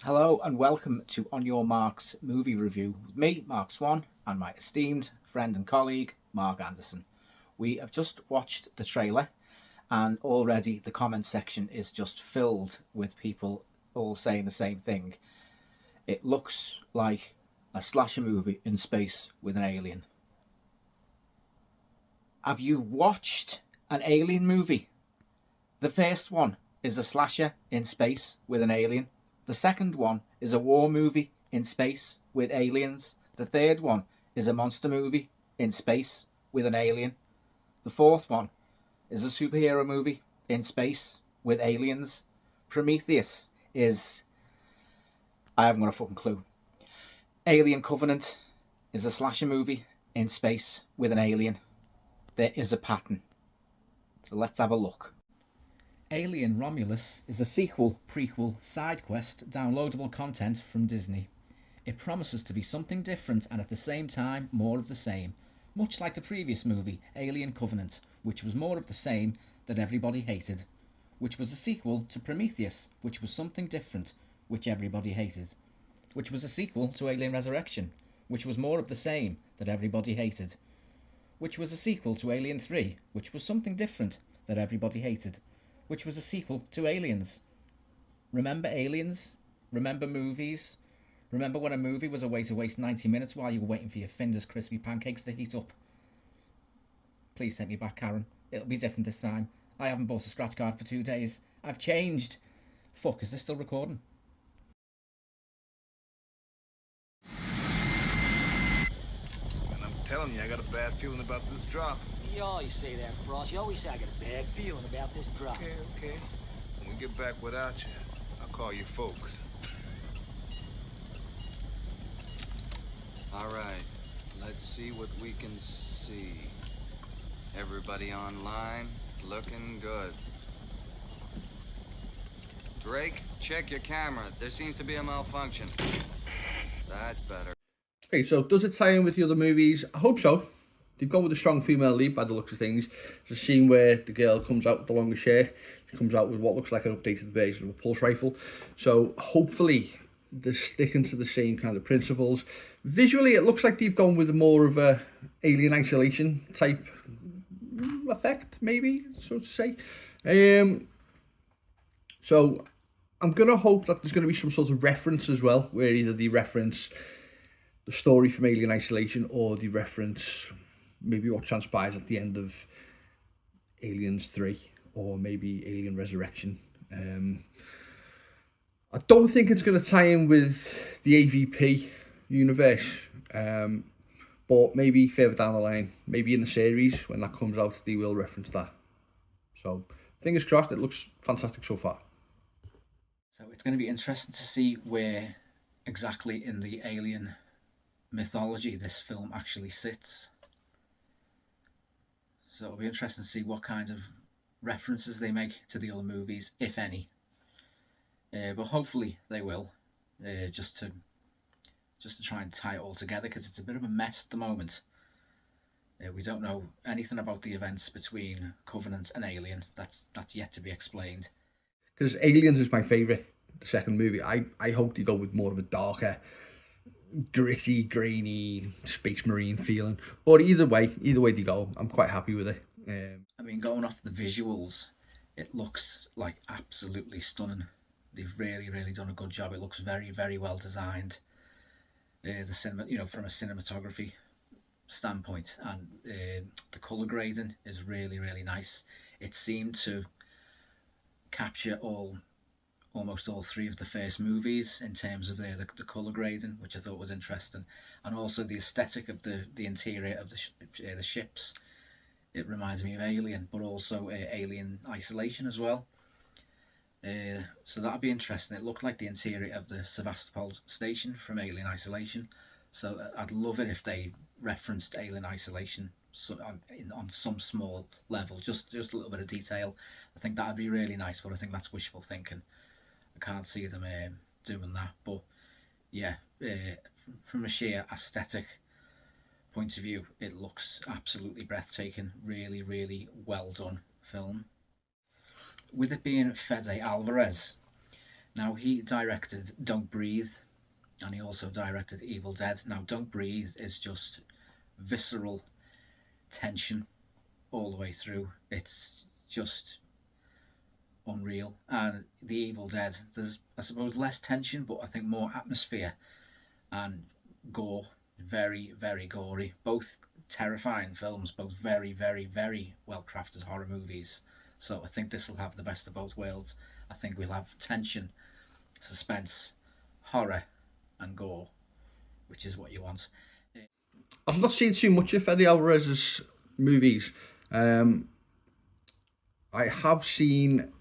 Hello and welcome to On Your Marks movie review with me, Mark Swan, and my esteemed friend and colleague, Mark Anderson. We have just watched the trailer, and already the comment section is just filled with people all saying the same thing. It looks like a slasher movie in space with an alien. Have you watched an alien movie? The first one is a slasher in space with an alien. The second one is a war movie in space with aliens. The third one is a monster movie in space with an alien. The fourth one is a superhero movie in space with aliens. Prometheus is. I haven't got a fucking clue. Alien Covenant is a slasher movie in space with an alien. There is a pattern. So let's have a look. Alien Romulus is a sequel, prequel, side quest, downloadable content from Disney. It promises to be something different and at the same time more of the same, much like the previous movie, Alien Covenant, which was more of the same that everybody hated, which was a sequel to Prometheus, which was something different, which everybody hated, which was a sequel to Alien Resurrection, which was more of the same that everybody hated, which was a sequel to Alien 3, which was something different that everybody hated, which was a sequel to Aliens. Remember Aliens? Remember movies? Remember when a movie was a way to waste 90 minutes while you were waiting for your Finder's crispy pancakes to heat up? Please take me back, Karen. It'll be different this time. I haven't bought a scratch card for 2 days. I've changed. Fuck, is this still recording? And I'm telling you, I got a bad feeling about this drop. You always say that, Frost. You always say I got a bad feeling about this drop. Okay. When we get back without you, I'll call your folks. All right, let's see what we can see. Everybody online, looking good. Drake, check your camera. There seems to be a malfunction. That's better. Okay, so does it tie in with the other movies? I hope so. They've gone with a strong female lead by the looks of things. There's a scene where the girl comes out with the longest hair. She comes out with what looks like an updated version of a pulse rifle. So hopefully they're sticking to the same kind of principles. Visually, it looks like they've gone with more of a Alien Isolation type effect, maybe, so to say. So I'm going to hope that there's going to be some sort of reference as well, where either they reference the story from Alien Isolation or they reference maybe what transpires at the end of Aliens 3 or maybe Alien Resurrection. I don't think it's going to tie in with the AVP universe, but maybe further down the line, maybe in the series when that comes out, they will reference that. So fingers crossed, it looks fantastic so far. So it's going to be interesting to see where exactly in the alien mythology this film actually sits. So it'll be interesting to see what kind of references they make to the other movies, if any. But hopefully they will, just to try and tie it all together, because it's a bit of a mess at the moment. We don't know anything about the events between Covenant and Alien. That's yet to be explained. Because Aliens is my favourite, the second movie. I hope they go with more of a darker, gritty, grainy, space marine feeling. But either way they go, I'm quite happy with it. I mean, going off the visuals, it looks like absolutely stunning. They've really done a good job. It looks very well designed. The cinema, from a cinematography standpoint, and the color grading is really nice. It seemed to capture almost all three of the first movies in terms of the color grading, which I thought was interesting, and also the aesthetic of the interior of the ships. It reminds me of Alien, but also Alien Isolation as well. So that'd be interesting. It looked like the interior of the Sevastopol station from Alien Isolation. So I'd love it if they referenced Alien Isolation on some small level, just a little bit of detail. I think that'd be really nice, but I think that's wishful thinking. I can't see them doing that. But yeah, from a sheer aesthetic point of view, it looks absolutely breathtaking. Really well done film. With it being Fede Alvarez, Now, he directed Don't Breathe, and he also directed Evil Dead. Now, Don't Breathe is just visceral tension all the way through. It's just unreal. And The Evil Dead, there's, I suppose, less tension, but I think more atmosphere and gore. Very, very gory. Both terrifying films, both very, very, very well crafted horror movies. So I think this will have the best of both worlds. I think we'll have tension, suspense, horror, and gore, which is what you want. I've not seen too much of Eddie Alvarez's movies. I have seen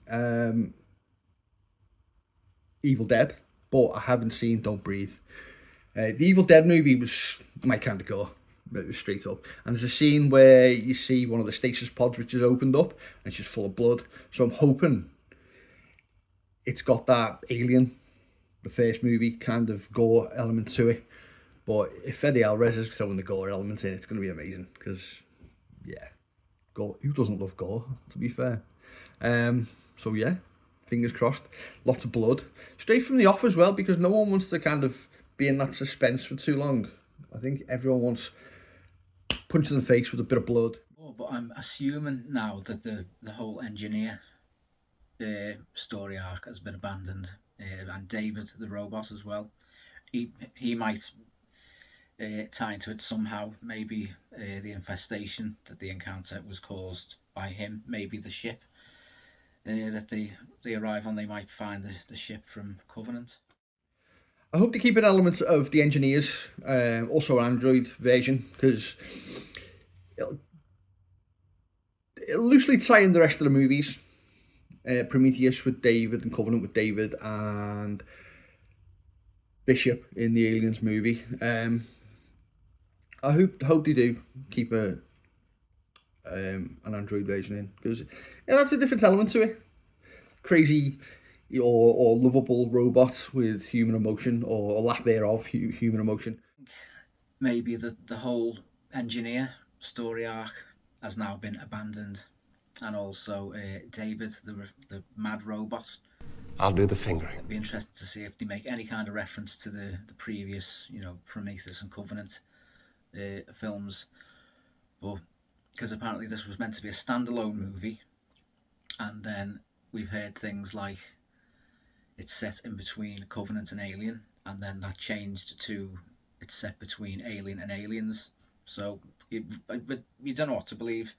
Evil Dead, but I haven't seen Don't Breathe. The Evil Dead movie was my kind of go. It was straight up. And there's a scene where you see one of the stasis pods which is opened up and it's just full of blood. So I'm hoping it's got that Alien, the first movie, kind of gore element to it. But if Eddie Alvarez is throwing the gore element in, it's going to be amazing. Because, yeah, gore. Who doesn't love gore, to be fair? So, yeah, fingers crossed. Lots of blood. Straight from the off as well, because no one wants to kind of be in that suspense for too long. I think everyone wants punch in the face with a bit of blood. Oh, but I'm assuming now that the whole engineer story arc has been abandoned, and David the robot as well. He might tie into it somehow. Maybe the infestation that they encounter was caused by him. Maybe the ship that they arrive on, they might find the ship from Covenant. I hope they keep an element of the engineers, also an Android version, because it'll loosely tie in the rest of the movies. Prometheus with David and Covenant with David and Bishop in the Aliens movie. I hope they do keep an Android version in, because it adds a different element to it. Crazy or lovable robot with human emotion, or a lack thereof human emotion. Maybe the whole engineer story arc has now been abandoned, and also David the mad robot. I'll do the fingering. It'd be interesting to see if they make any kind of reference to the previous, Prometheus and Covenant films, but because apparently this was meant to be a standalone movie, and then we've heard things like it's set in between Covenant and Alien, and then that changed to it's set between Alien and Aliens. So you don't know what to believe,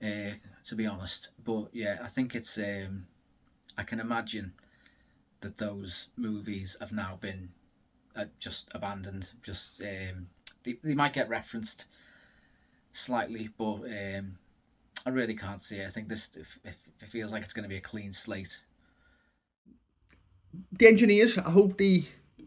to be honest. But yeah, I think it's I can imagine that those movies have now been just abandoned. Just they might get referenced slightly, but I really can't see it. I think this it feels like it's going to be a clean slate. The engineers, I hope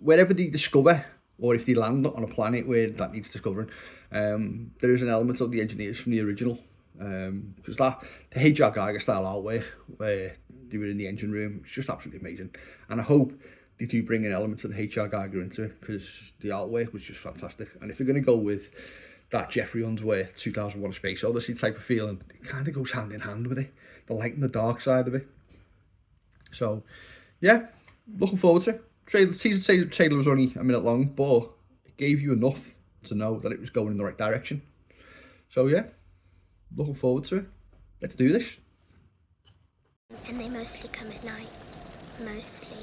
wherever they discover, or if they land on a planet where that needs discovering, there is an element of the engineers from the original. Because the H.R. Geiger style artwork where they were in the engine room, it's just absolutely amazing. And I hope they do bring an element of the H.R. Geiger into it, because the artwork was just fantastic. And if they're going to go with that Jeffrey Unsworth 2001: A Space Odyssey type of feeling, it kind of goes hand in hand with it, the light and the dark side of it. So yeah, looking forward to it. Season trailer was only a minute long, but it gave you enough to know that it was going in the right direction. So yeah, looking forward to it. Let's do this. And they mostly come at night. Mostly.